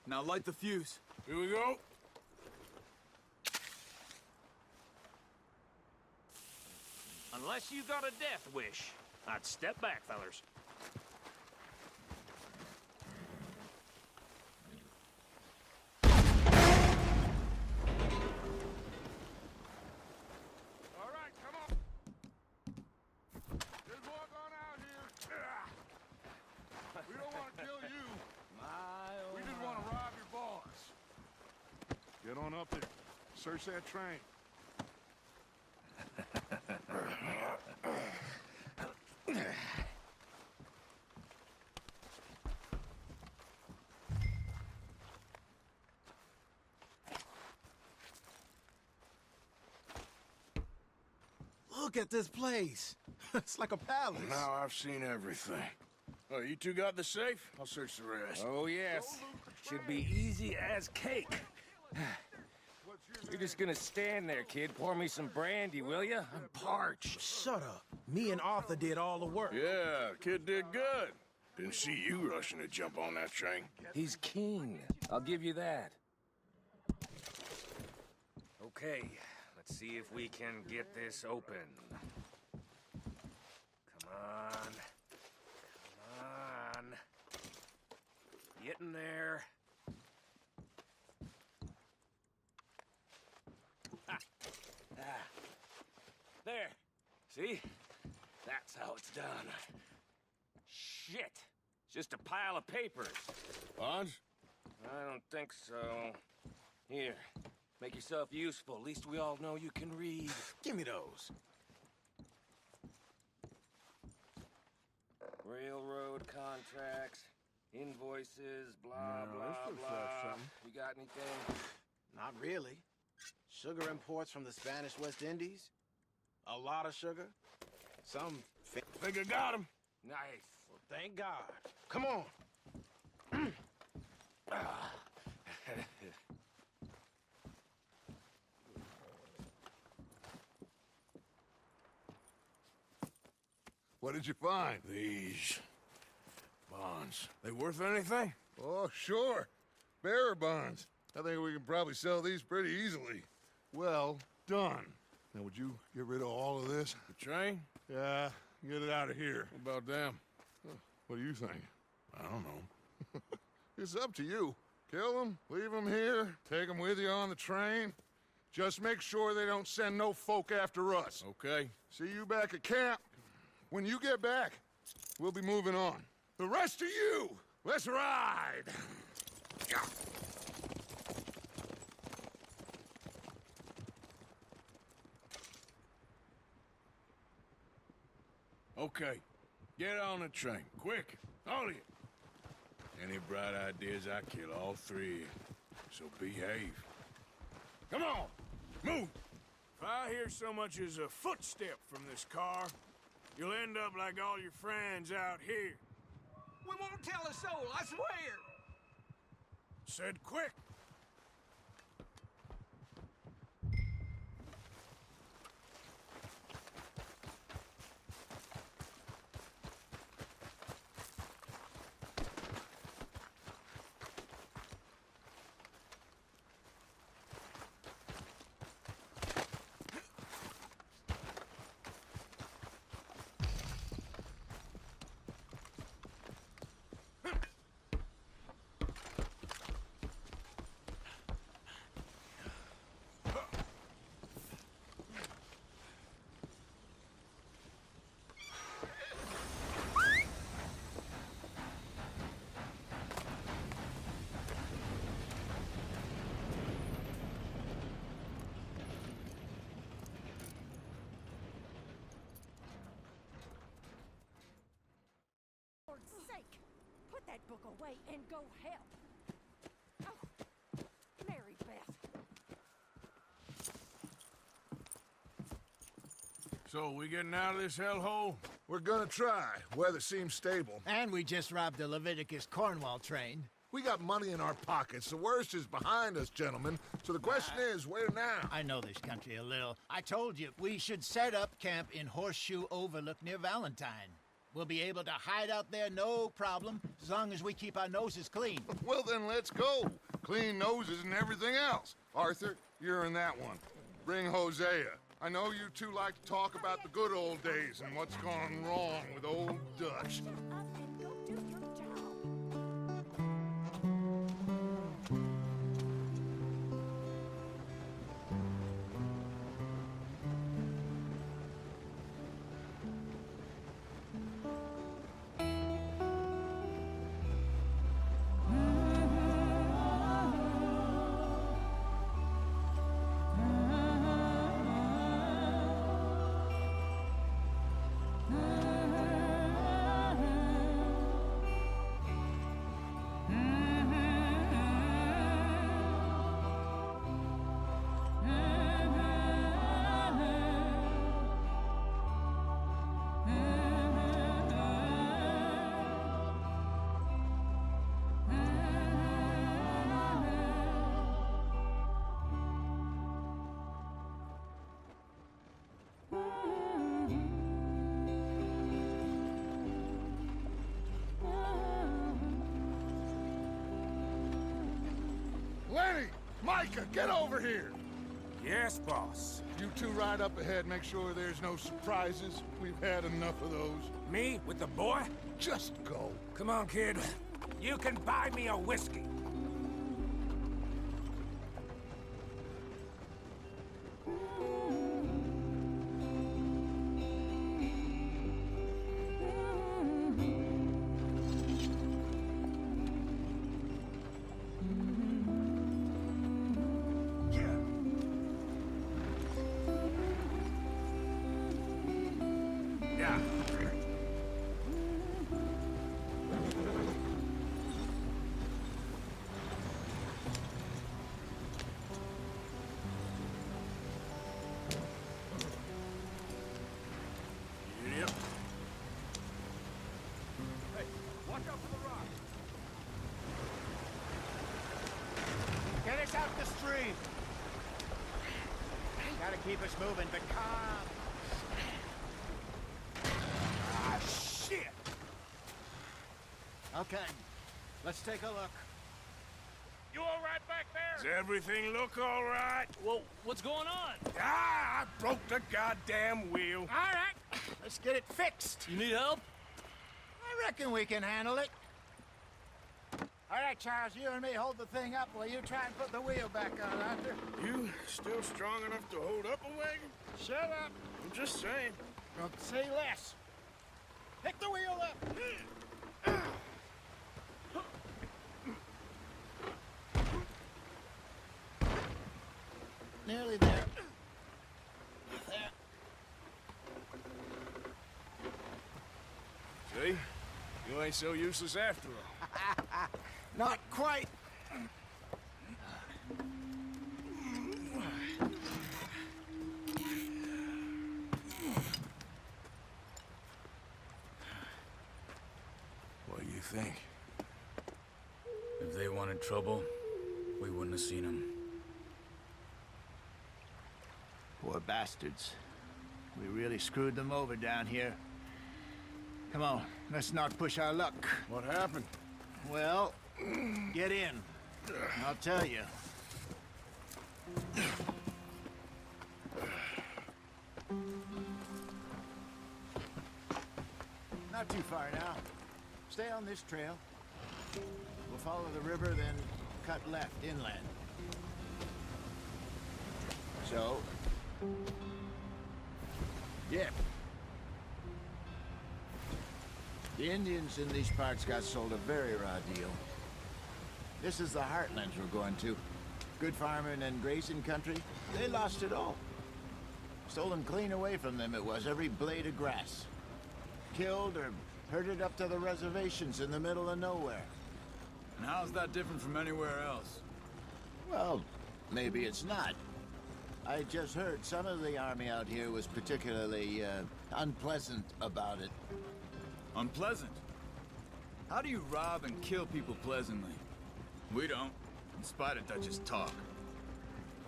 Now light the fuse. Here we go. Unless you got a death wish, I'd step back, fellers. All right, come on. There's more going out here. We don't want to kill you. We just want to rob your boss. Get on up there. Search that train. Look at this place. It's like a palace. Now I've seen everything. Oh, you two got the safe? I'll search the rest. Oh, yes. Should be easy as cake. You're just gonna stand there, kid. Pour me some brandy, will you? I'm parched. Shut up. Me and Arthur did all the work. Yeah, kid did good. Didn't see you rushing to jump on that train. He's keen. I'll give you that. Okay, let's see if we can get this open. Come on. Come on. Get in there. There. See? That's how it's done. Shit. It's just a pile of papers. Bonds? I don't think so. Here. Make yourself useful. At least we all know you can read. Give me those. Railroad contracts, invoices, blah, blah, blah. You got anything? Not really. Sugar imports from the Spanish West Indies. A lot of sugar. Some... Think I got him. Nice. Well, thank God. Come on. What did you find? These bonds. They worth anything? Oh, sure. Bearer bonds. I think we can probably sell these pretty easily. Well done. Now, would you get rid of all of this? The train? Yeah, get it out of here. What about them? What do you think? I don't know. It's up to you. Kill them, leave them here, take them with you on the train. Just make sure they don't send no folk after us. Okay. See you back at camp. When you get back, we'll be moving on. The rest of you, let's ride! Okay. Get on the train. Quick. All of you. Any bright ideas, I kill all three of you. So behave. Come on! Move! If I hear so much as a footstep from this car, you'll end up like all your friends out here. We won't tell a soul, I swear! Said quick! Sake, put that book away and go help. Oh, Mary Beth. So, we getting out of this hellhole? We're gonna try. Weather seems stable. And we just robbed the Leviticus Cornwall train. We got money in our pockets. The worst is behind us, gentlemen. So the question is, where now? I know this country a little. I told you, we should set up camp in Horseshoe Overlook near Valentine. We'll be able to hide out there no problem, as long as we keep our noses clean. Well, then let's go. Clean noses and everything else. Arthur, you're in that one. Bring Hosea. I know you two like to talk about the good old days and what's gone wrong with old Dutch. Shut up and go do your job. Lenny! Micah, get over here! Yes, boss. You two ride up ahead, make sure there's no surprises. We've had enough of those. Me with the boy? Just go. Come on, kid. You can buy me a whiskey. Yeah. Yep. Hey, watch out for the rock. Get us out the stream. Gotta keep us moving, but calm. Ah, shit! Okay, let's take a look. You all right back there? Does everything look all right? Well, what's going on? Ah, I broke the goddamn wheel. All right, let's get it fixed. You need help? I reckon we can handle it. All right, Charles, you and me hold the thing up while you try and put the wheel back on, Arthur. You still strong enough to hold up a wagon? Shut up. I'm just saying. Don't say less. Pick the wheel up. Nearly there. There. See? You ain't so useless after all. Not quite. What do you think? If they wanted trouble, we wouldn't have seen them. Poor bastards. We really screwed them over down here. Come on, let's not push our luck. What happened? Well, get in. I'll tell you. Not too far now. Stay on this trail. We'll follow the river, then cut left inland. So... Yep. The Indians in these parts got sold a very raw deal. This is the heartlands we're going to. Good farming and grazing country, they lost it all. Stolen clean away from them it was, every blade of grass. Killed or herded up to the reservations in the middle of nowhere. And how's that different from anywhere else? Well, maybe it's not. I just heard some of the army out here was particularly, unpleasant about it. Unpleasant? How do you rob and kill people pleasantly? We don't, in spite of Dutch's talk.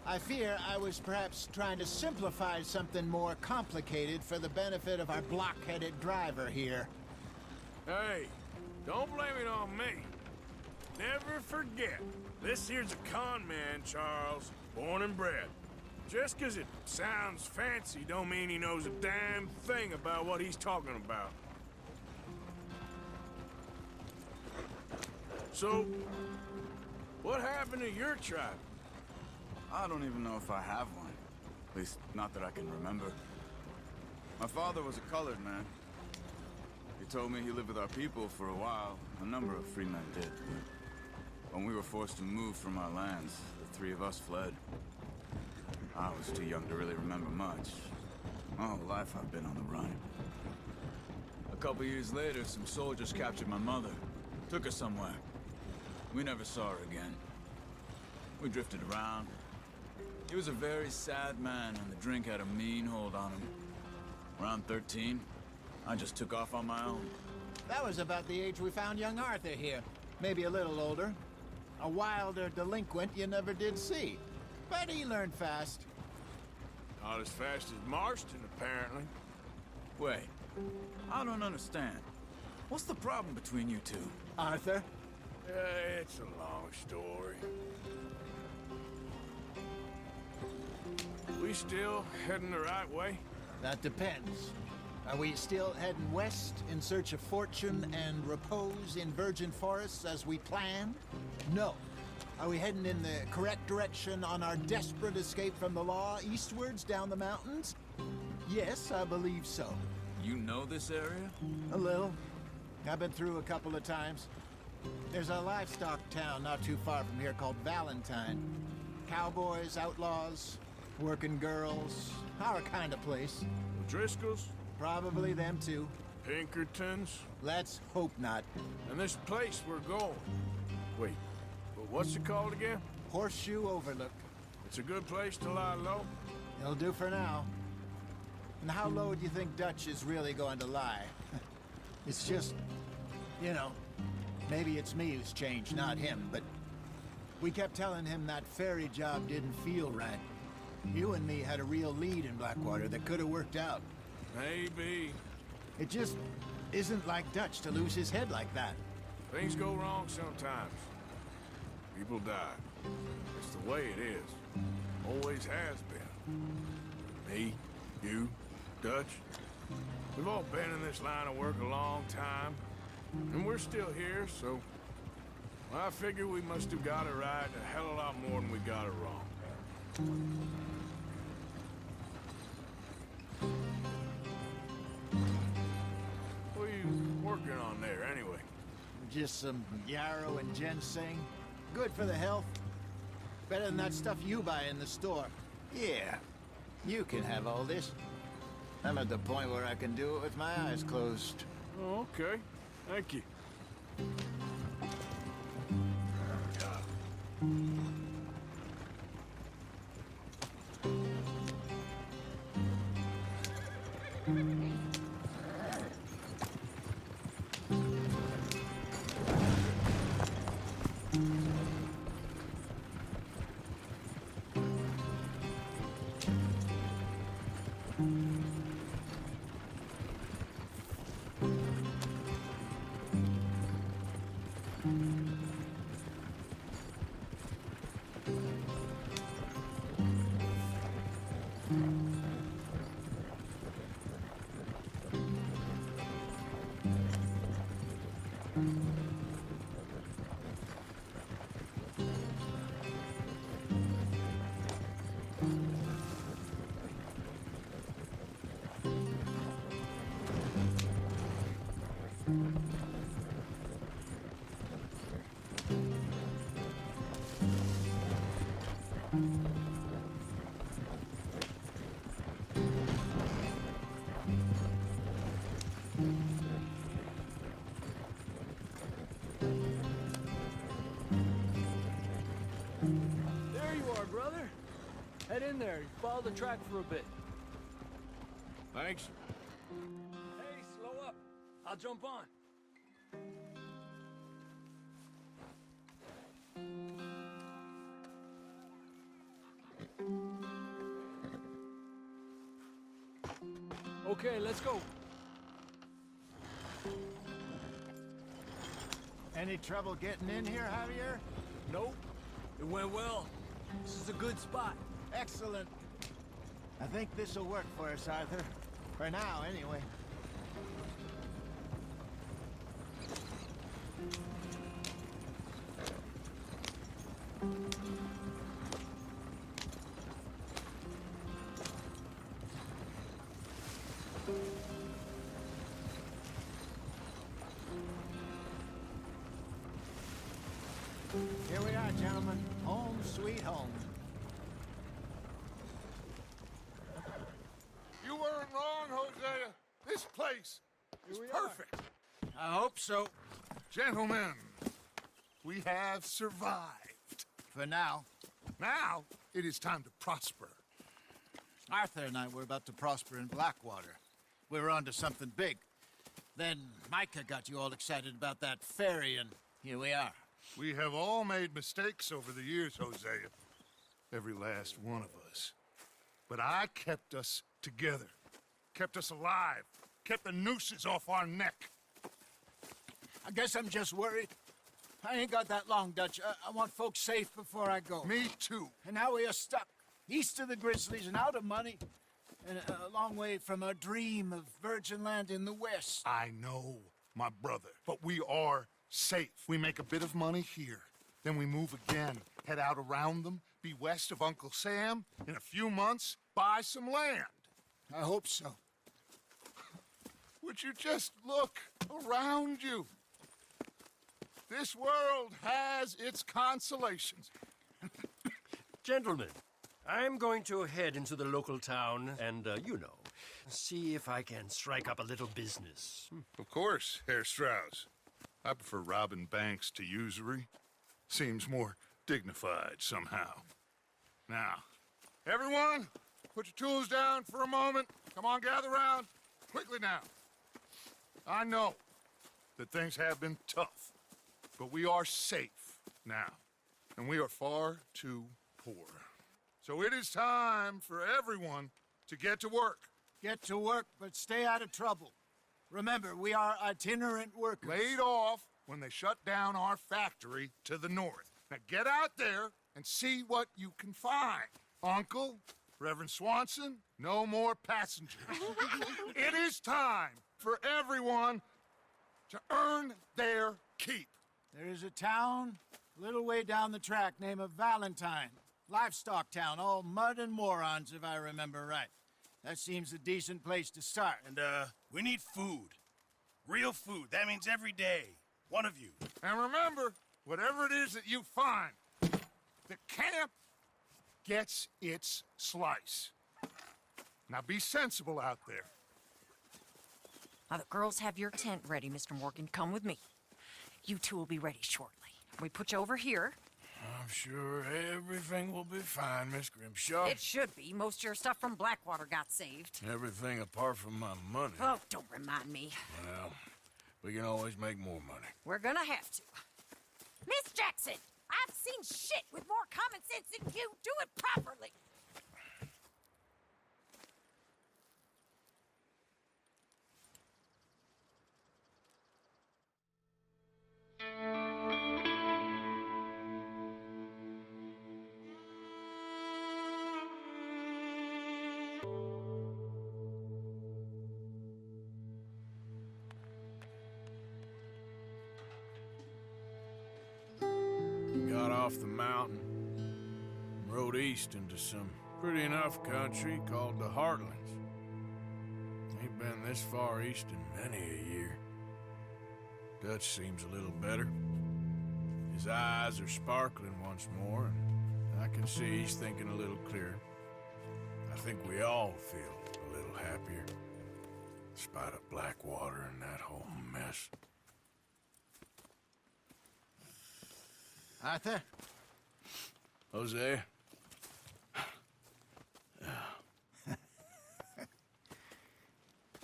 I fear I was perhaps trying to simplify something more complicated for the benefit of our block-headed driver here. Hey, don't blame it on me. Never forget, this here's a con man, Charles, born and bred. Just 'cause it sounds fancy don't mean he knows a damn thing about what he's talking about. So, what happened to your tribe? I don't even know if I have one. At least, not that I can remember. My father was a colored man. He told me he lived with our people for a while. A number of free men did. When we were forced to move from our lands, the three of us fled. I was too young to really remember much. My whole life I've been on the run. A couple years later, some soldiers captured my mother. Took her somewhere. We never saw her again. We drifted around. He was a very sad man, and the drink had a mean hold on him. Around 13, I just took off on my own. That was about the age we found young Arthur here. Maybe a little older. A wilder delinquent you never did see. But he learned fast. Not as fast as Marston, apparently. Wait, I don't understand. What's the problem between you two? Arthur? It's a long story. We still heading the right way? That depends. Are we still heading west in search of fortune and repose in virgin forests as we planned? No. Are we heading in the correct direction on our desperate escape from the law eastwards down the mountains? Yes, I believe so. You know this area? A little. I've been through a couple of times. There's a livestock town not too far from here called Valentine. Cowboys, outlaws, working girls, our kind of place. Driscolls? Probably them too. Pinkertons? Let's hope not. And this place we're going. Wait, but what's it called again? Horseshoe Overlook. It's a good place to lie low? It'll do for now. And how low do you think Dutch is really going to lie? It's just, you know, maybe it's me who's changed, not him, but we kept telling him that ferry job didn't feel right. You and me had a real lead in Blackwater that could have worked out. Maybe. It just isn't like Dutch to lose his head like that. Things go wrong sometimes. People die. It's the way it is. Always has been. Me, you, Dutch. We've all been in this line of work a long time. And we're still here, so... I figure we must have got it right a hell of a lot more than we got it wrong. What are you working on there, anyway? Just some yarrow and ginseng. Good for the health. Better than that stuff you buy in the store. Yeah, you can have all this. I'm at the point where I can do it with my eyes closed. Oh, okay. Thank you. There you are, brother. Head in there. Follow the track for a bit. Thanks. Hey, slow up. I'll jump on. Okay, let's go. Any trouble getting in here, Javier? Nope. It went well. This is a good spot. Excellent. I think this'll work for us, Arthur. For now, anyway. Here we are, gentlemen. Home sweet home. You weren't wrong, Hosea. This place is perfect. I hope so. Gentlemen, we have survived. For now. Now, it is time to prosper. Arthur and I were about to prosper in Blackwater. We were onto something big. Then Micah got you all excited about that ferry, and here we are. We have all made mistakes over the years, Hosea. Every last one of us. But I kept us together. Kept us alive. Kept the nooses off our neck. I guess I'm just worried. I ain't got that long, Dutch. I want folks safe before I go. Me too. And now we are stuck. East of the Grizzlies and out of money. And a long way from a dream of virgin land in the west. I know, my brother. But we are safe. We make a bit of money here. Then we move again. Head out around them. Be west of Uncle Sam. In a few months, buy some land. I hope so. Would you just look around you? This world has its consolations. Gentlemen, I'm going to head into the local town and, see if I can strike up a little business. Of course, Herr Strauss. I prefer robbing banks to usury. Seems more dignified somehow. Now, everyone, put your tools down for a moment. Come on, gather round. Quickly now. I know that things have been tough, but we are safe now, and we are far too poor. So it is time for everyone to get to work. Get to work, but stay out of trouble. Remember, we are itinerant workers. Laid off when they shut down our factory to the north. Now get out there and see what you can find. Uncle, Reverend Swanson, no more passengers. It is time for everyone to earn their keep. There is a town a little way down the track named Valentine. Livestock town, all mud and morons, if I remember right. That seems a decent place to start. And, we need food. Real food. That means every day. One of you. And remember, whatever it is that you find, the camp gets its slice. Now be sensible out there. Now, the girls have your tent ready, Mr. Morgan. Come with me. You two will be ready shortly. We put you over here. I'm sure everything will be fine, Miss Grimshaw. It should be. Most of your stuff from Blackwater got saved. Everything apart from my money. Oh, don't remind me. Well, we can always make more money. We're gonna have to. Miss Jackson, I've seen shit with more common sense than you. Do it properly. Got off the mountain, rode east into some pretty enough country called the Heartlands. Ain't been this far east in many a year. Dutch seems a little better. His eyes are sparkling once more, and I can see he's thinking a little clearer. I think we all feel a little happier, in spite of Blackwater and that whole mess. Arthur? Jose?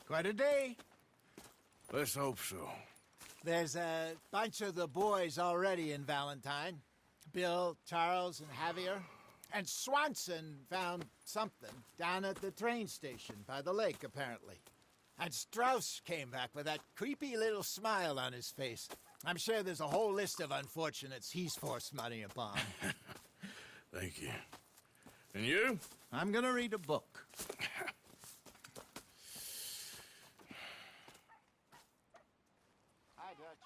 Quite a day. Let's hope so. There's a bunch of the boys already in Valentine. Bill, Charles, and Javier. And Swanson found something down at the train station by the lake, apparently. And Strauss came back with that creepy little smile on his face. I'm sure there's a whole list of unfortunates he's forced money upon. Thank you. And you? I'm gonna read a book. Hi, Dutch.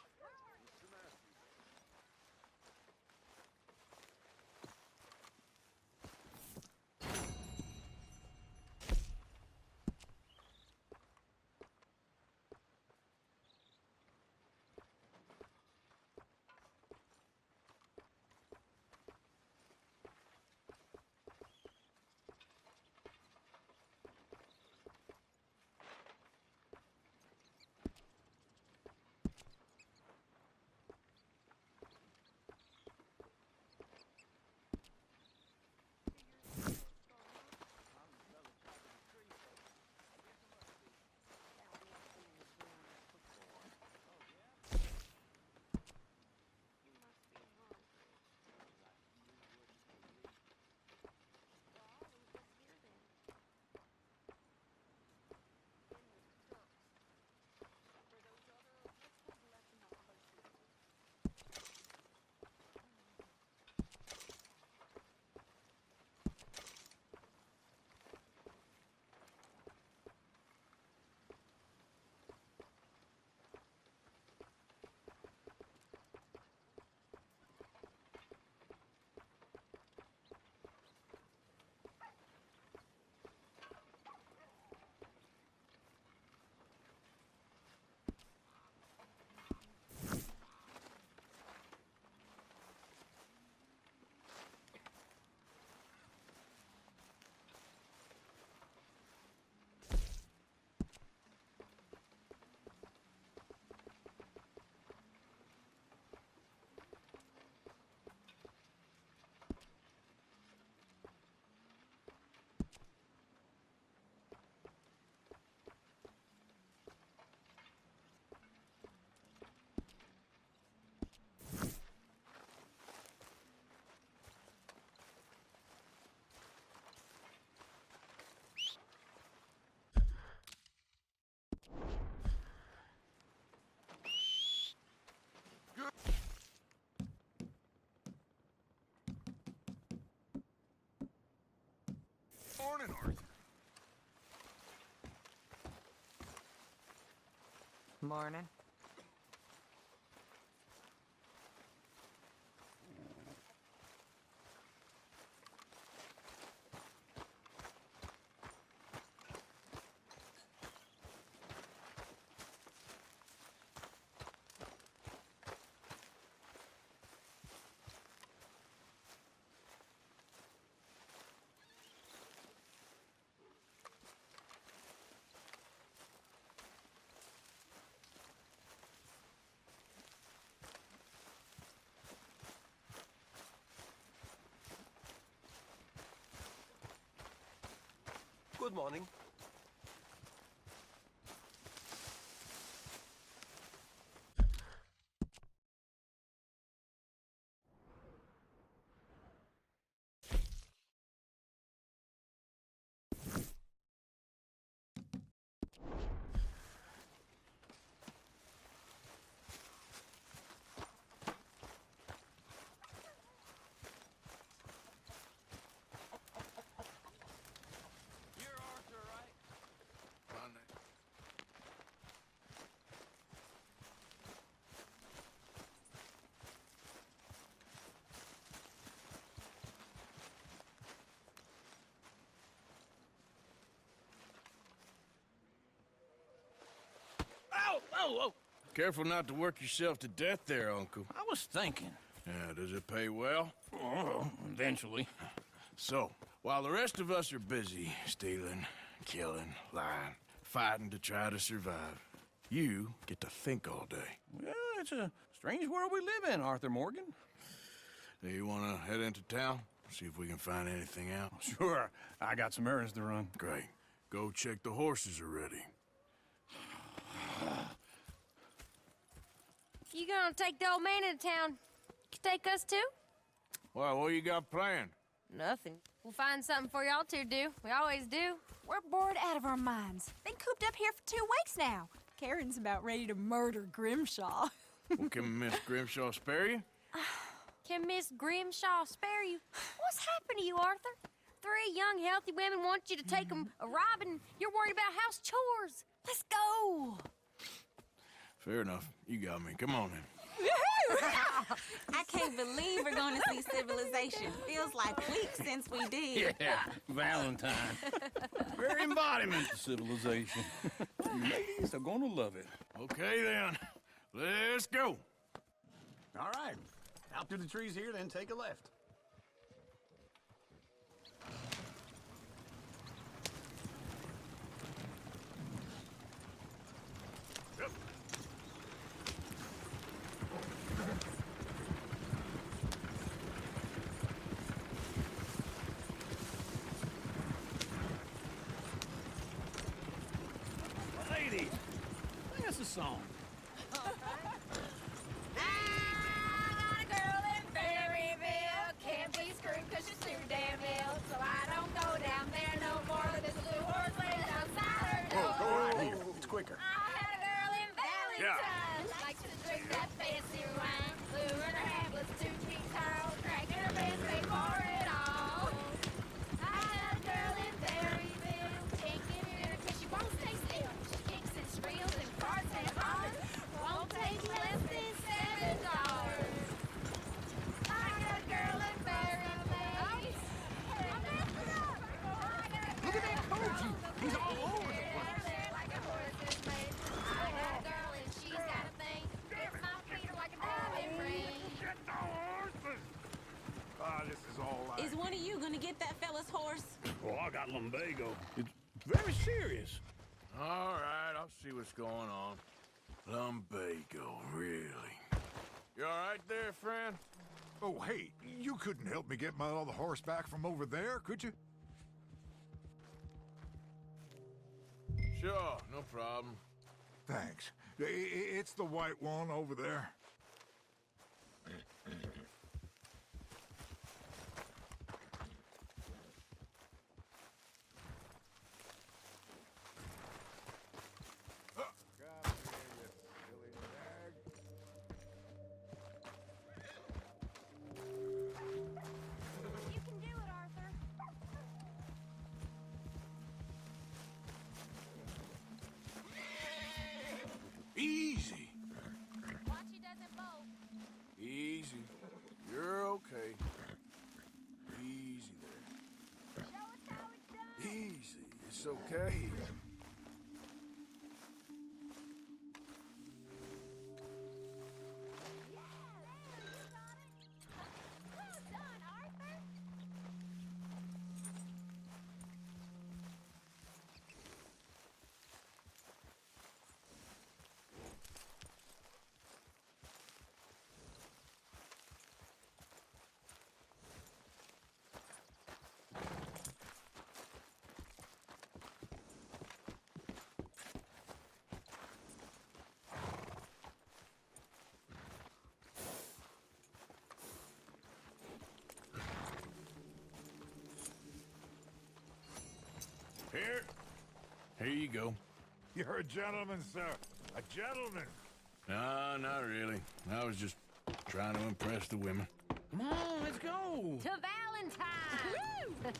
Morning, Arthur. Morning. Good morning. Whoa! Careful not to work yourself to death there, Uncle. I was thinking. Yeah, does it pay well? Oh, eventually. So, while the rest of us are busy stealing, killing, lying, fighting to try to survive, you get to think all day. Well, it's a strange world we live in, Arthur Morgan. Do you want to head into town? See if we can find anything out? Sure. I got some errands to run. Great. Go check the horses are ready. You gonna take the old man into town? You take us too? Well, what you got planned? Nothing. We'll find something for y'all to do. We always do. We're bored out of our minds. Been cooped up here for 2 weeks now. Karen's about ready to murder Grimshaw. Well, can Miss Grimshaw spare you? Can Miss Grimshaw spare you? What's happened to you, Arthur? 3 young, healthy women want you to take them a robbing. You're worried about house chores. Let's go. Fair enough. You got me. Come on then. I can't believe we're going to see civilization. Feels like weeks since we did. Yeah, Valentine. Very embodiment of civilization. Ladies are gonna love it. Okay then. Let's go. All right. Out through the trees here, then take a left. Ladies, sing us a song. Quicker. I had a girl in Valentine. Likes to drink that fancy wine. Blue in her hat was 2 feet tall. Cracking her best paid for it all. I had a girl in Berryville. Can't get her 'cause she won't stay still. She kicks and squeals and farts and hollers. Won't take less than $7. I got a girl in Berryville. Look at that Koji. He's all over the place. This is all right. Is one of you gonna get that fella's horse? Oh, I got lumbago. It's very serious. All right, I'll see what's going on. Lumbago, really? You all right there, friend? Oh, hey, you couldn't help me get my other horse back from over there, could you? Sure, no problem. Thanks. It's the white one over there. You can do it, Arthur. Easy. Watch he doesn't bolt. Easy. You're okay. Easy there. Show us how it's done. Easy. It's okay. Well done, Arthur. Here you go. You're a gentleman, sir. A gentleman. No, not really. I was just trying to impress the women. Come on, let's go. To Valentine.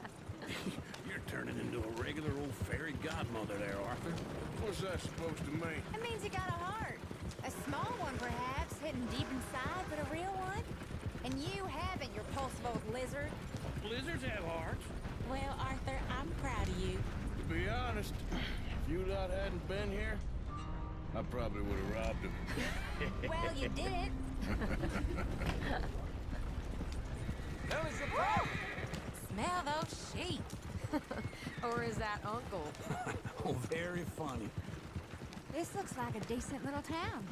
You're turning into a regular old fairy godmother there, Arthur. What's that supposed to mean? It means you got a heart. A small one, perhaps, hidden deep inside, but a real one. And you haven't, you repulsive old lizard. Lizards have hearts. Well, Arthur, I'm proud of you. To be honest, if you lot hadn't been here, I probably would have robbed him. Well, you didn't. That was the problem. Smell those sheep. Or is that Uncle? Oh, very funny. This looks like a decent little town.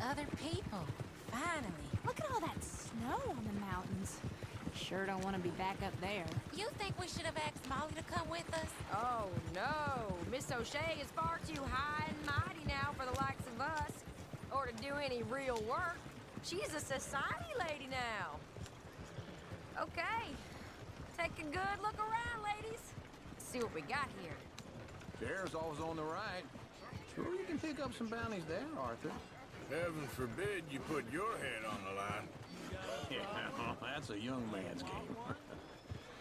Other people. Finally. Look at all that snow on the mountains. Sure don't want to be back up there. You think we should have asked Molly to come with us? Oh, no. Miss O'Shea is far too high and mighty now for the likes of us. Or to do any real work. She's a society lady now. Okay. Take a good look around, ladies. See what we got here. Chair's always on the right. Sure you can pick up some bounties there, Arthur. Heaven forbid you put your head on the line. Yeah, that's a young man's game.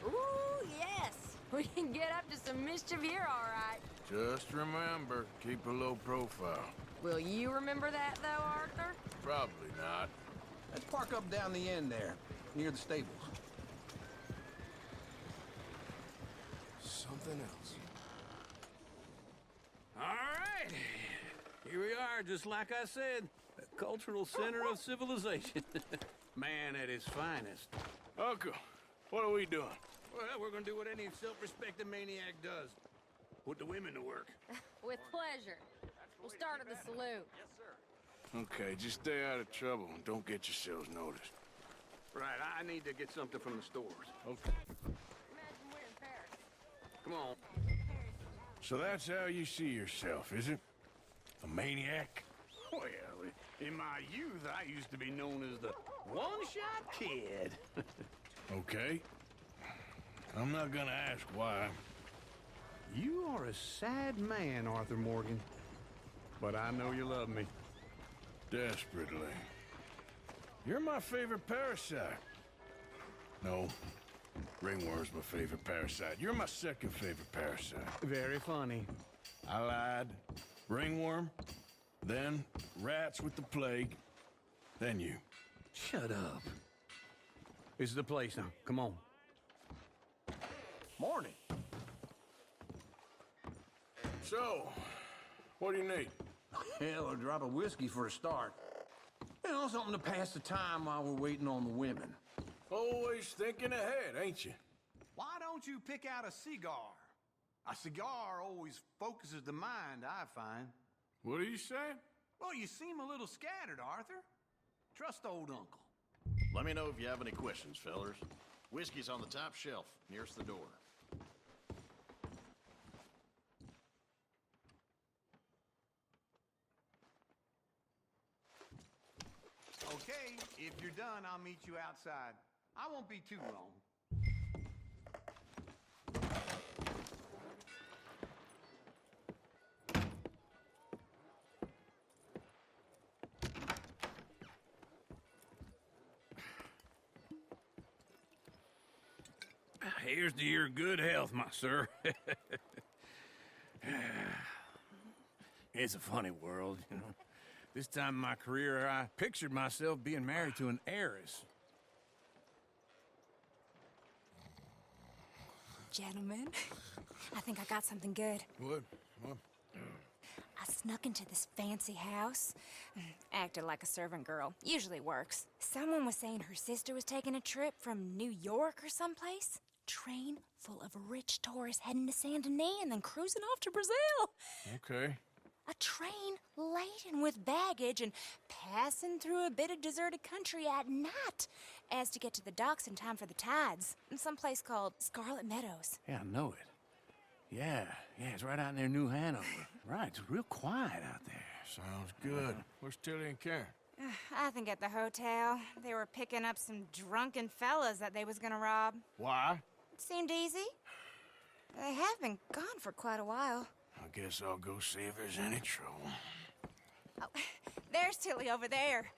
Ooh, yes. We can get up to some mischief here, all right. Just remember, keep a low profile. Will you remember that, though, Arthur? Probably not. Let's park up down the end there, near the stables. Something else. All right. Here we are, just like I said. A cultural center of civilization. Man at his finest. Uncle, what are we doing? Well, we're gonna do what any self-respecting maniac does. Put the women to work. With pleasure. We'll start at the saloon. Yes, sir. Okay, just stay out of trouble and don't get yourselves noticed. Right, I need to get something from the stores. Okay. Imagine we're in Paris. Come on. So that's how you see yourself, is it? A maniac? Well, in my youth, I used to be known as the one-shot kid. Okay. I'm not gonna ask why. You are a sad man, Arthur Morgan. But I know you love me. Desperately. You're my favorite parasite. No, ringworm's my favorite parasite. You're my second favorite parasite. Very funny. I lied. Ringworm, then rats with the plague, then you. Shut up. This is the place now. Come on. Morning. So, what do you need? Hell, a drop of whiskey for a start. You know, something to pass the time while we're waiting on the women. Always thinking ahead, ain't you? Why don't you pick out a cigar? A cigar always focuses the mind, I find. What are you saying? Well, you seem a little scattered, Arthur. Trust old uncle. Let me know if you have any questions, fellers. Whiskey's on the top shelf, nearest the door. Okay, if you're done, I'll meet you outside. I won't be too long. Here's to your good health, my sir. It's a funny world, you know. This time in my career, I pictured myself being married to an heiress. Gentlemen, I think I got something good. What? I snuck into this fancy house, acted like a servant girl. Usually works. Someone was saying her sister was taking a trip from New York or someplace. Train full of rich tourists heading to Saint Denis and then cruising off to Brazil. Okay. A train laden with baggage and passing through a bit of deserted country at night as to get to the docks in time for the tides in some place called Scarlet Meadows. Yeah, I know it. Yeah, it's right out near New Hanover. Right, it's real quiet out there. Sounds good. Where's Tilly and Karen? I think at the hotel. They were picking up some drunken fellas that they was gonna rob. Why? It seemed easy. They have been gone for quite a while. I guess I'll go see if there's any trouble. Oh, there's Tilly over there.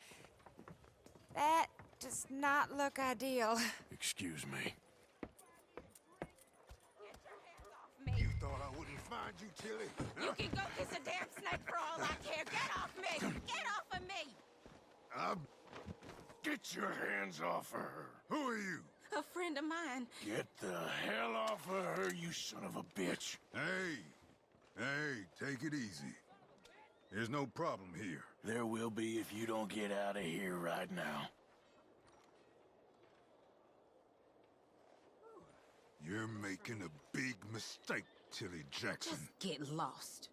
That does not look ideal. Excuse me. You thought I wouldn't find you, Tilly? You can go kiss a damn snake for all I care. Get off me! Get off of me! Get your hands off of her. Who are you? A friend of mine. Get the hell off of her, you son of a bitch. Hey, take it easy. There's no problem here. There will be if you don't get out of here right now. You're making a big mistake, Tilly Jackson. Just get lost.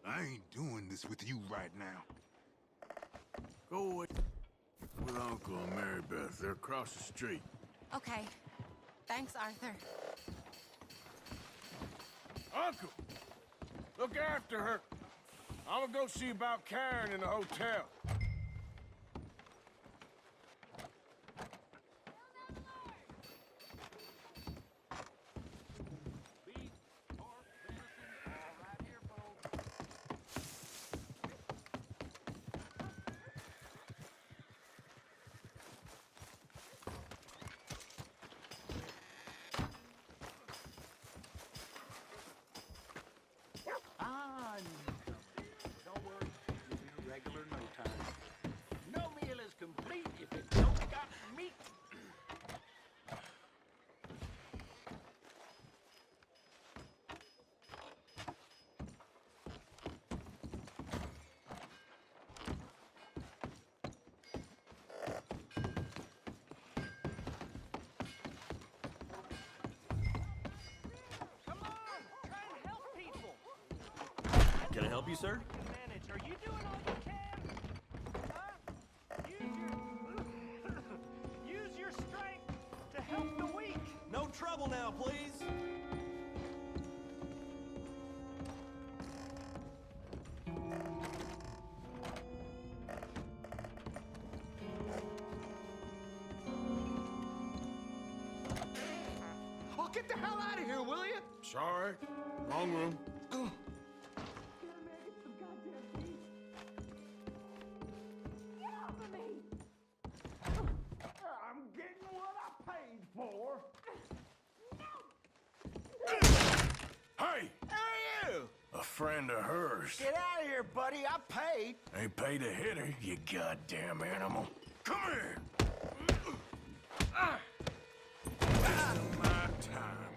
I ain't doing this with you right now. Go with Uncle and Mary Beth. They're across the street. Okay. Thanks, Arthur. Uncle! Look after her. I'm gonna go see about Karen in the hotel. Can I help you, sir? Are you doing all you can? Huh? Use your strength to help the weak. No trouble now, please. Oh, get the hell out of here, will you? Sorry. Wrong room. I'm getting what I paid for. Hey! Who are you? A friend of hers. Get out of here, buddy. I paid. Ain't paid to hit her, you goddamn animal. Come here! Wasting my time.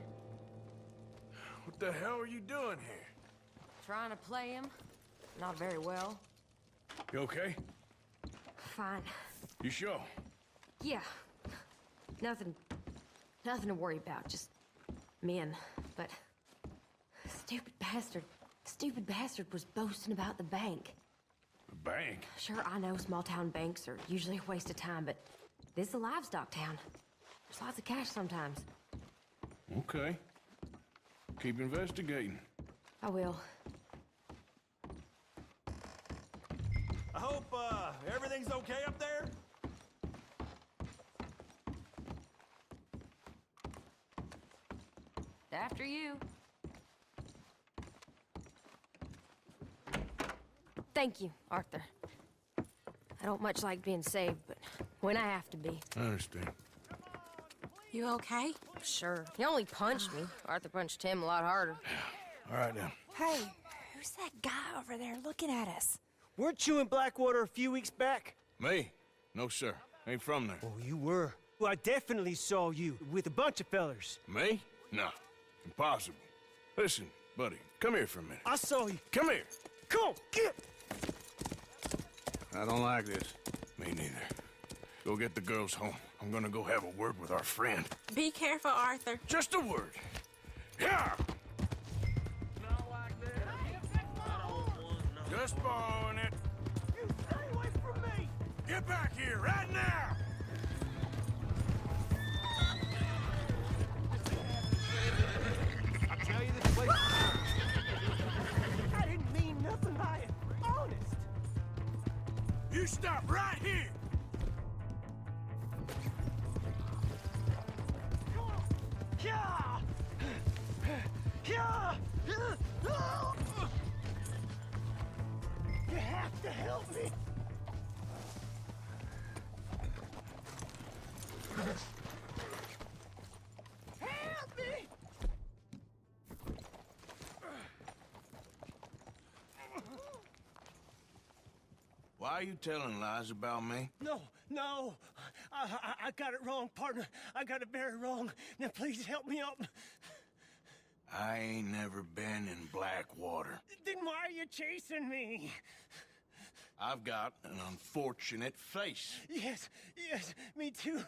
What the hell are you doing here? Trying to play him. Not very well. You okay? Fine. You sure? Yeah. Nothing to worry about. Just men. But stupid bastard was boasting about the bank. The bank? Sure, I know small town banks are usually a waste of time, but this is a livestock town. There's lots of cash sometimes. Okay. Keep investigating. I will. I hope, everything's okay up there? After you. Thank you, Arthur. I don't much like being saved, but when I have to be. I understand. You okay? Sure. He only punched me. Arthur punched him a lot harder. All right, now. Hey, who's that guy over there looking at us? Weren't you in Blackwater a few weeks back? Me? No, sir. Ain't from there. Oh, you were. Well, I definitely saw you with a bunch of fellers. Me? No. Impossible. Listen, buddy, come here for a minute. I saw you. Come here. Come on, get! I don't like this. Me neither. Go get the girls home. I'm gonna go have a word with our friend. Be careful, Arthur. Just a word. Yeah! Just borrowing it. You stay away from me! Get back here right now! I tell you this place. I didn't mean nothing by it. Honest. You stop right here! Yeah! Yeah! You have to help me! Help me! Why are you telling lies about me? No. I got it wrong, partner. I got it very wrong. Now please help me up. I ain't never been in Blackwater. Then why are you chasing me? I've got an unfortunate face. Yes, me too.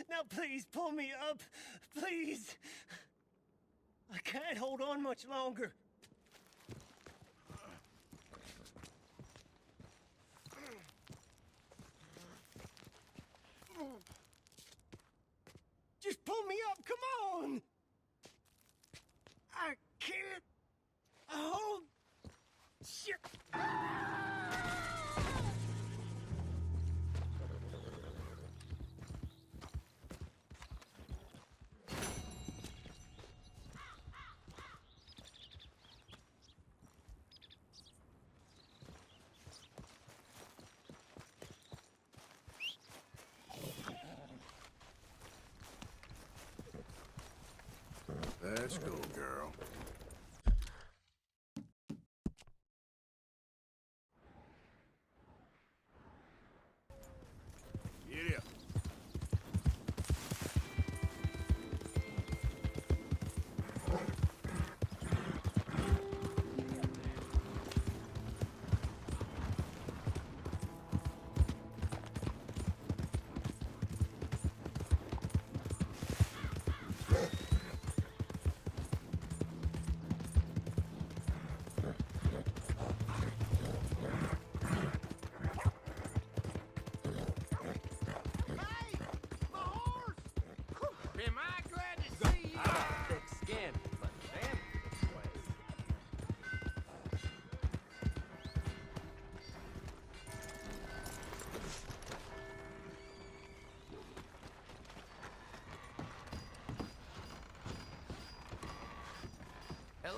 Now please pull me up, please. I can't hold on much longer. Just pull me up, come on! I can't hold shit. Let's go, girl. Get up.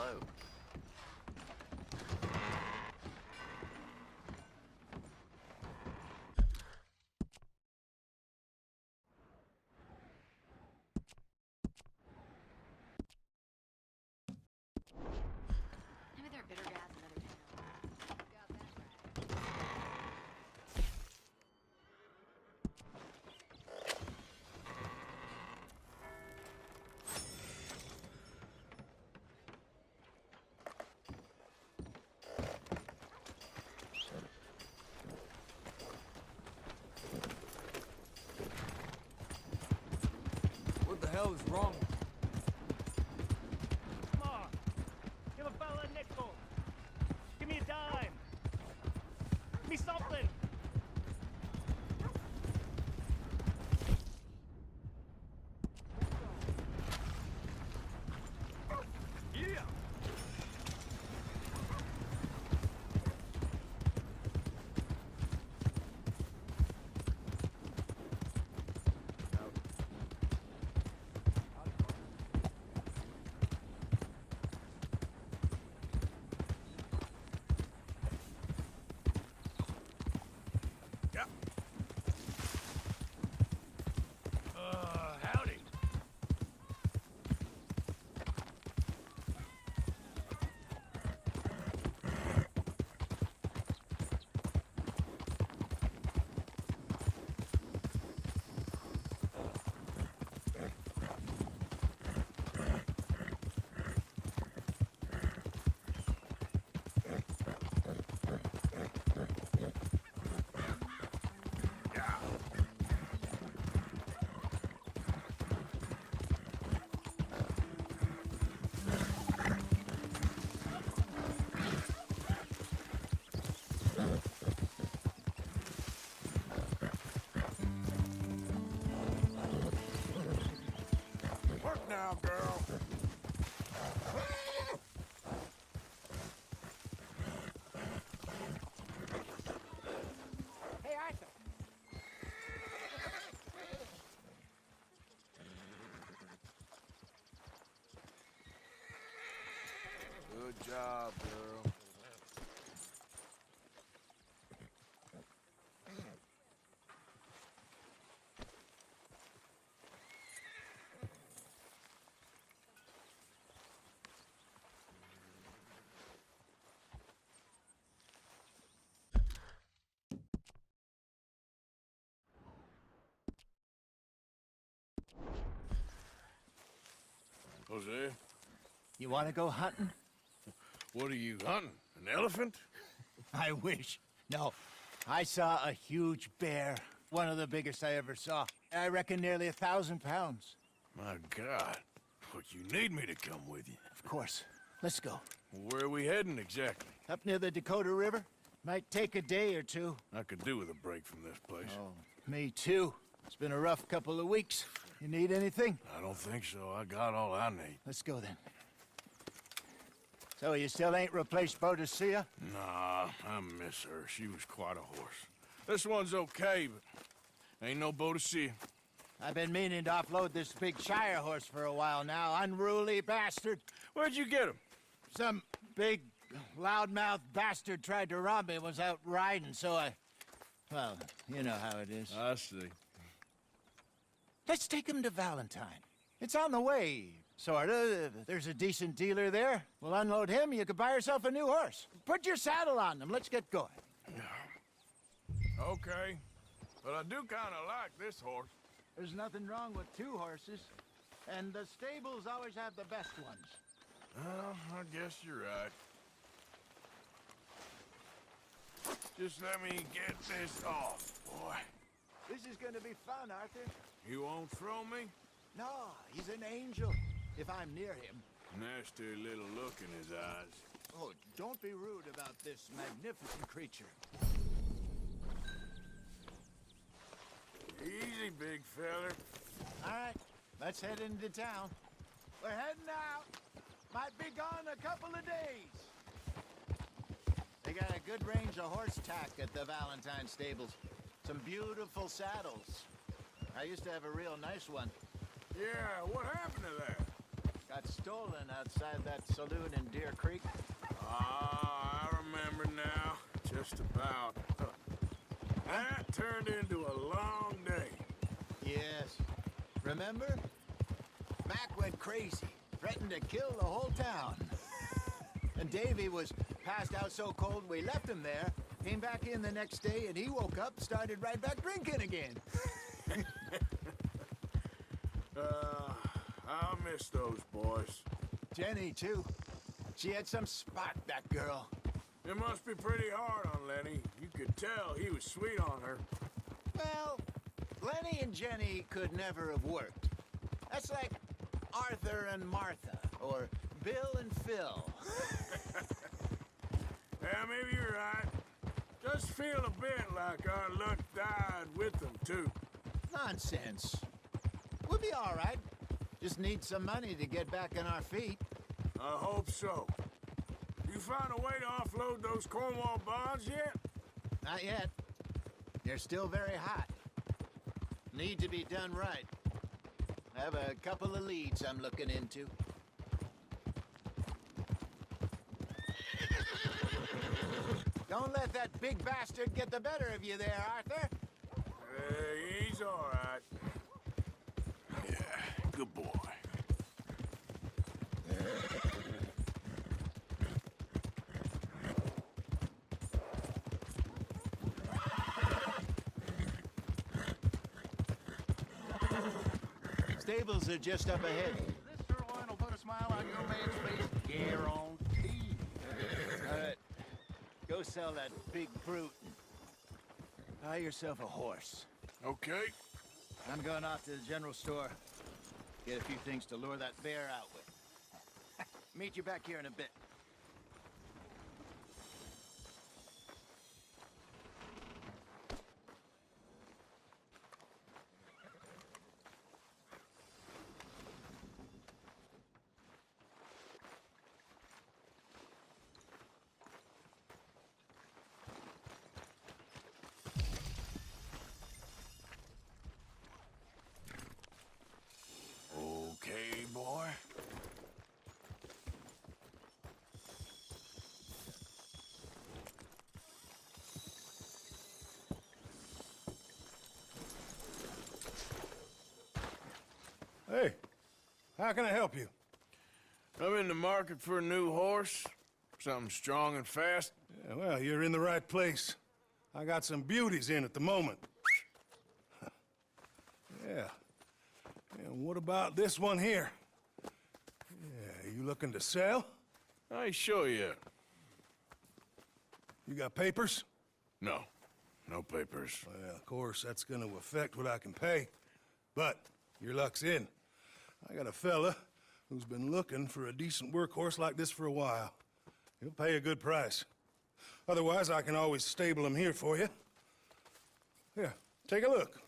Hello. Maybe there are bitter guys in other towns. Got that right. What the hell is wrong? Come on. Give a fella a nickel. Give me a dime. Give me something. Yeah. Howdy. Work now, girl. Hey, Arthur. Good job, girl. Jose, You want to go hunting? what are you hunting? An elephant? I wish. No. I saw a huge bear. One of the biggest I ever saw. I reckon nearly 1,000 pounds. My God. What, you need me to come with you? Of course. Let's go. Where are we heading exactly? Up near the Dakota River. Might take a day or two. I could do with a break from this place. Oh, me too. It's been a rough couple of weeks. You need anything? I don't think so. I got all I need. Let's go then. So you still ain't replaced Boadicea? Nah, I miss her. She was quite a horse. This one's okay, but ain't no Boadicea. I've been meaning to offload this big Shire horse for a while now. Unruly bastard. Where'd you get him? Some big, loudmouth bastard tried to rob me, was out riding, so I... Well, you know how it is. I see. Let's take him to Valentine. It's on the way, sorta. There's a decent dealer there. We'll unload him, you could buy yourself a new horse. Put your saddle on him, let's get going. Okay, but I do kind of like this horse. There's nothing wrong with two horses, and the stables always have the best ones. Well, I guess you're right. Just let me get this off, boy. This is gonna be fun, Arthur. You won't throw me? No, he's an angel, if I'm near him. Nasty little look in his eyes. Oh, don't be rude about this magnificent creature. Easy, big feller. All right, let's head into town. We're heading out. Might be gone a couple of days. They got a good range of horse tack at the Valentine stables. Some beautiful saddles. I used to have a real nice one. Yeah, what happened to that? Got stolen. rolling outside that saloon in Deer Creek? Ah, I remember now. Just about. That turned into a long day. Yes. Remember? Mac went crazy, threatened to kill the whole town. And Davy was passed out so cold we left him there, came back in the next day, and he woke up, started right back drinking again. I'll miss those boys. Jenny, too. She had some spark, that girl. It must be pretty hard on Lenny. You could tell he was sweet on her. Well, Lenny and Jenny could never have worked. That's like Arthur and Martha, or Bill and Phil. Yeah, maybe you're right. Just feel a bit like our luck died with them, too. Nonsense. We'll be all right. Just need some money to get back on our feet. I hope so. You found a way to offload those Cornwall bonds yet? Not yet. They're still very hot. Need to be done right. I have a couple of leads I'm looking into. Don't let that big bastard get the better of you there, Arthur. He's all right. Yeah, good boy. Stables are just up ahead. This sirloin will put a smile on your man's face, guaranteed. All right. Go sell that big brute. Buy yourself a horse. Okay. I'm going off to the general store. Get a few things to lure that bear out with. Meet you back here in a bit. Okay, boy. Hey, how can I help you? I'm in the market for a new horse. Something strong and fast. Yeah, well, you're in the right place. I got some beauties in at the moment. Yeah. And what about this one here? Yeah, you looking to sell? I show you. You got papers? No. No papers. Well, of course, that's gonna affect what I can pay. But your luck's in. I got a fella who's been looking for a decent workhorse like this for a while. He'll pay a good price. Otherwise, I can always stable him here for you. Here, take a look.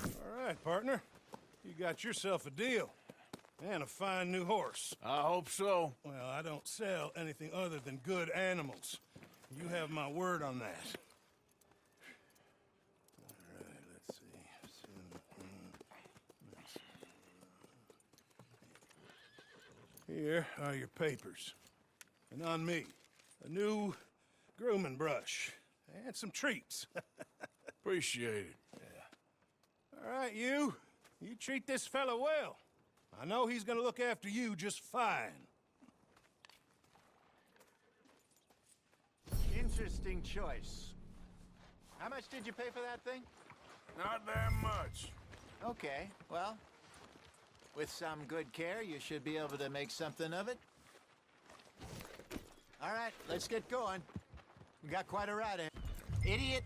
All right, partner. You got yourself a deal. And a fine new horse. I hope so. Well, I don't sell anything other than good animals. You have my word on that. All right, let's see. Here are your papers. And on me, a new grooming brush. And some treats. Appreciate it. Yeah. All right, you treat this fella well. I know he's gonna look after you just fine. Interesting choice. How much did you pay for that thing? Not that much. Okay, well, with some good care, you should be able to make something of it. All right, let's get going. We got quite a ride ahead. Idiot!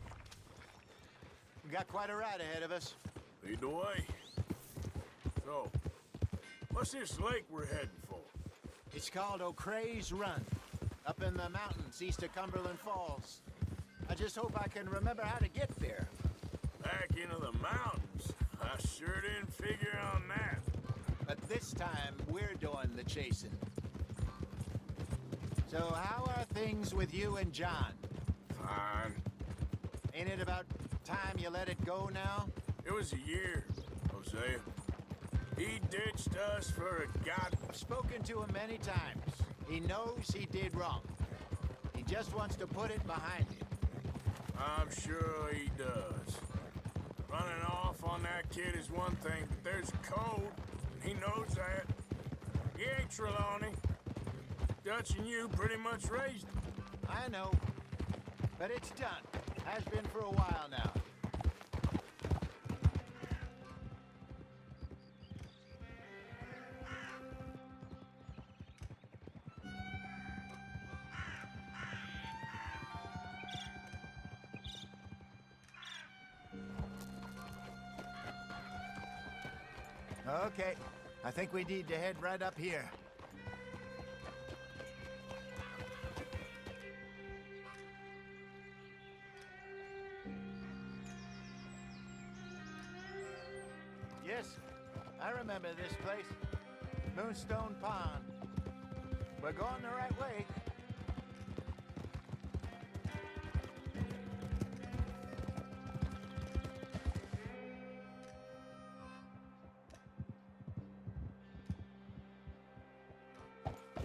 We got quite a ride ahead of us. Lead the way. So, what's this lake we're heading for? It's called O'Creagh's Run, up in the mountains east of Cumberland Falls. I just hope I can remember how to get there. Back into the mountains? I sure didn't figure on that. But this time, we're doing the chasing. So how are things with you and John? Fine. Ain't it about time you let it go now? It was a year, Hosea. He ditched us for a god. I've spoken to him many times. He knows he did wrong. He just wants to put it behind him. I'm sure he does. Running off on that kid is one thing, but there's code, and he knows that. He ain't Trelawney. Dutch and you pretty much raised him. I know. But it's done. Has been for a while now. Okay, I think we need to head right up here. Yes, I remember this place. Moonstone Pond. We're going the right way.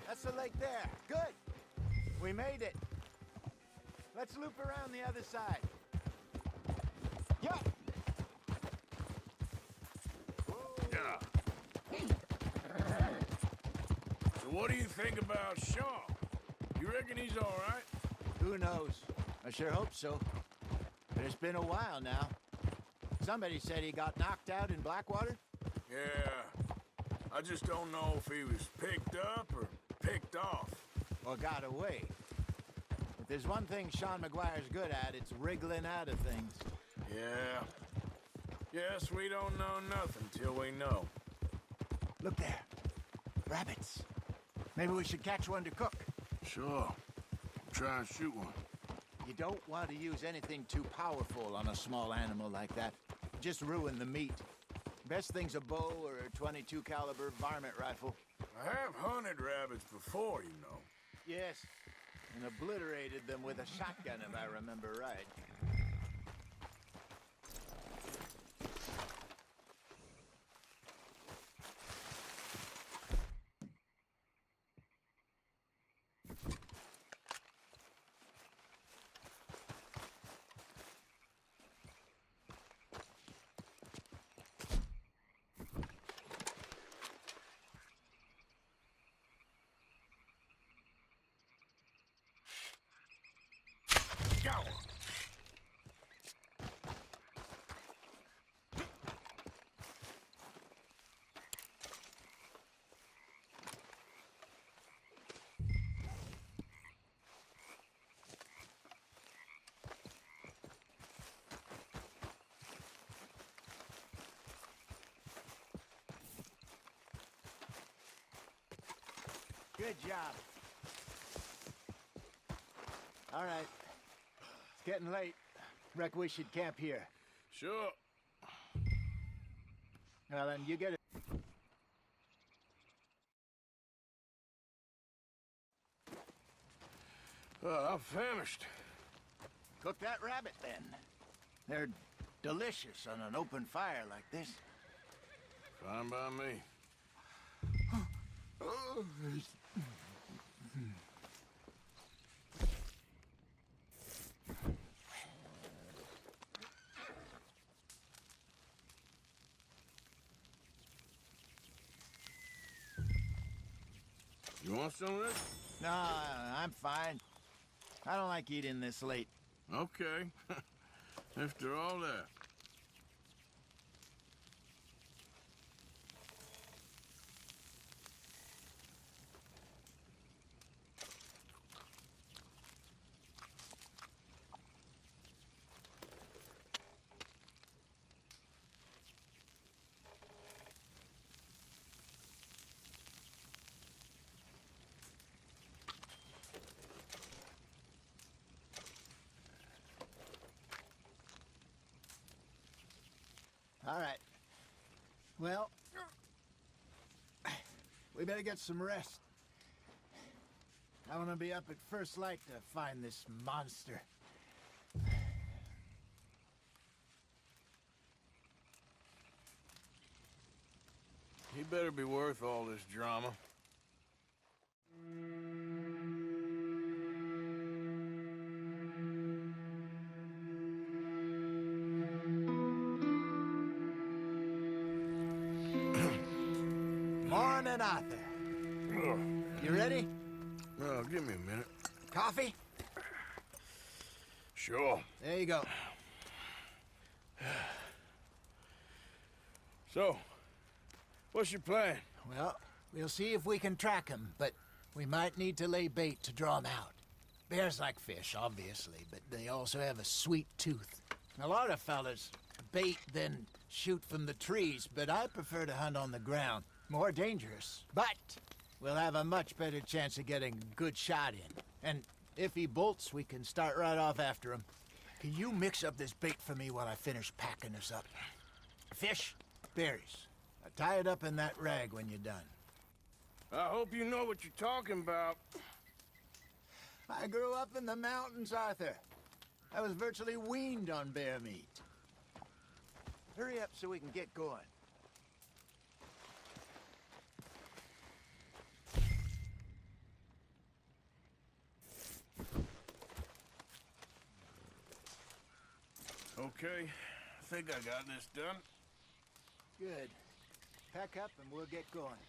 That's the lake there. Good. We made it. Let's loop around the other side. Yup. Yeah. So what do you think about Shaw? You reckon he's all right? Who knows? I sure hope so. But it's been a while now. Somebody said he got knocked out in Blackwater? Yeah. I just don't know if he was picked up or picked off. Or got away. If there's one thing Sean McGuire's good at, it's wriggling out of things. Yeah. Yes, we don't know nothing till we know. Look there. Rabbits. Maybe we should catch one to cook. Sure. Try and shoot one. You don't want to use anything too powerful on a small animal like that. Just ruin the meat. Best thing's a bow or a .22 caliber varmint rifle. I have hunted rabbits before, you know. Yes, and obliterated them with a shotgun, if I remember right. Good job. All right. It's getting late. Reckon we should camp here. Sure. Well, then you get it. I'm famished. Cook that rabbit, then. They're delicious on an open fire like this. Fine by me. You want some of this? No, I'm fine. I don't like eating this late. Okay. After all that. All right. Well, we better get some rest. I want to be up at first light to find this monster. He better be worth all this drama. Morning, Arthur. You ready? Give me a minute. Coffee? Sure. There you go. So, what's your plan? Well, we'll see if we can track him, but we might need to lay bait to draw him out. Bears like fish, obviously, but they also have a sweet tooth. A lot of fellas bait, then shoot from the trees, but I prefer to hunt on the ground. More dangerous, but we'll have a much better chance of getting a good shot in. And if he bolts, we can start right off after him. Can you mix up this bait for me while I finish packing this up? Fish, berries. Tie it up in that rag when you're done. I hope you know what you're talking about. I grew up in the mountains, Arthur. I was virtually weaned on bear meat. Hurry up so we can get going. Okay, I think I got this done. Good. Pack up and we'll get going.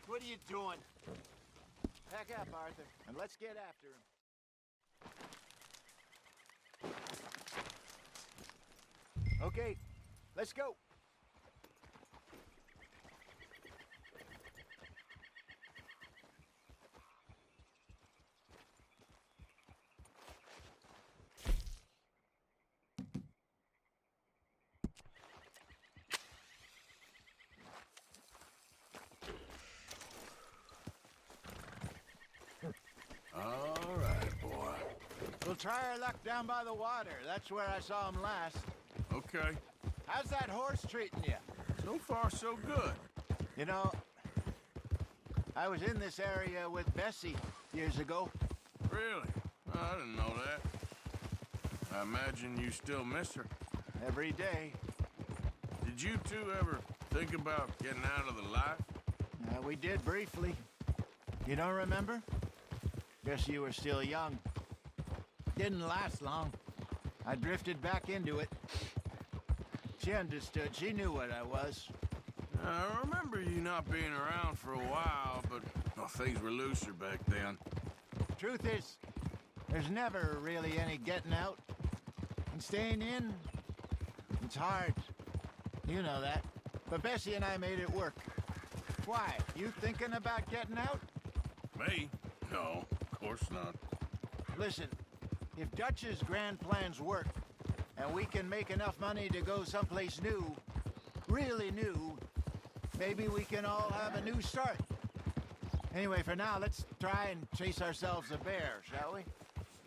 What are you doing? Pack up, Arthur, and let's get after him. Okay, let's go. All right, boy. We'll try our luck down by the water. That's where I saw him last. Okay. How's that horse treating you? So far, so good. You know, I was in this area with Bessie years ago. Really? I didn't know that. I imagine you still miss her. Every day. Did you two ever think about getting out of the life? We did briefly. You don't remember? Guess you were still young. Didn't last long. I drifted back into it. She understood. She knew what I was. I remember you not being around for a while, but well, things were looser back then. Truth is, there's never really any getting out. And staying in, it's hard. You know that. But Bessie and I made it work. Why? You thinking about getting out? Me? No, of course not. Listen, if Dutch's grand plans work, and we can make enough money to go someplace new, really new, maybe we can all have a new start. Anyway, for now, let's try and chase ourselves a bear, shall we?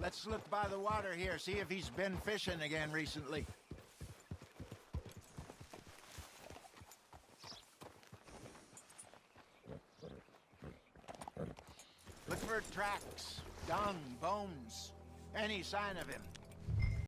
Let's look by the water here, see if he's been fishing again recently. Look for tracks, dung, bones, any sign of him.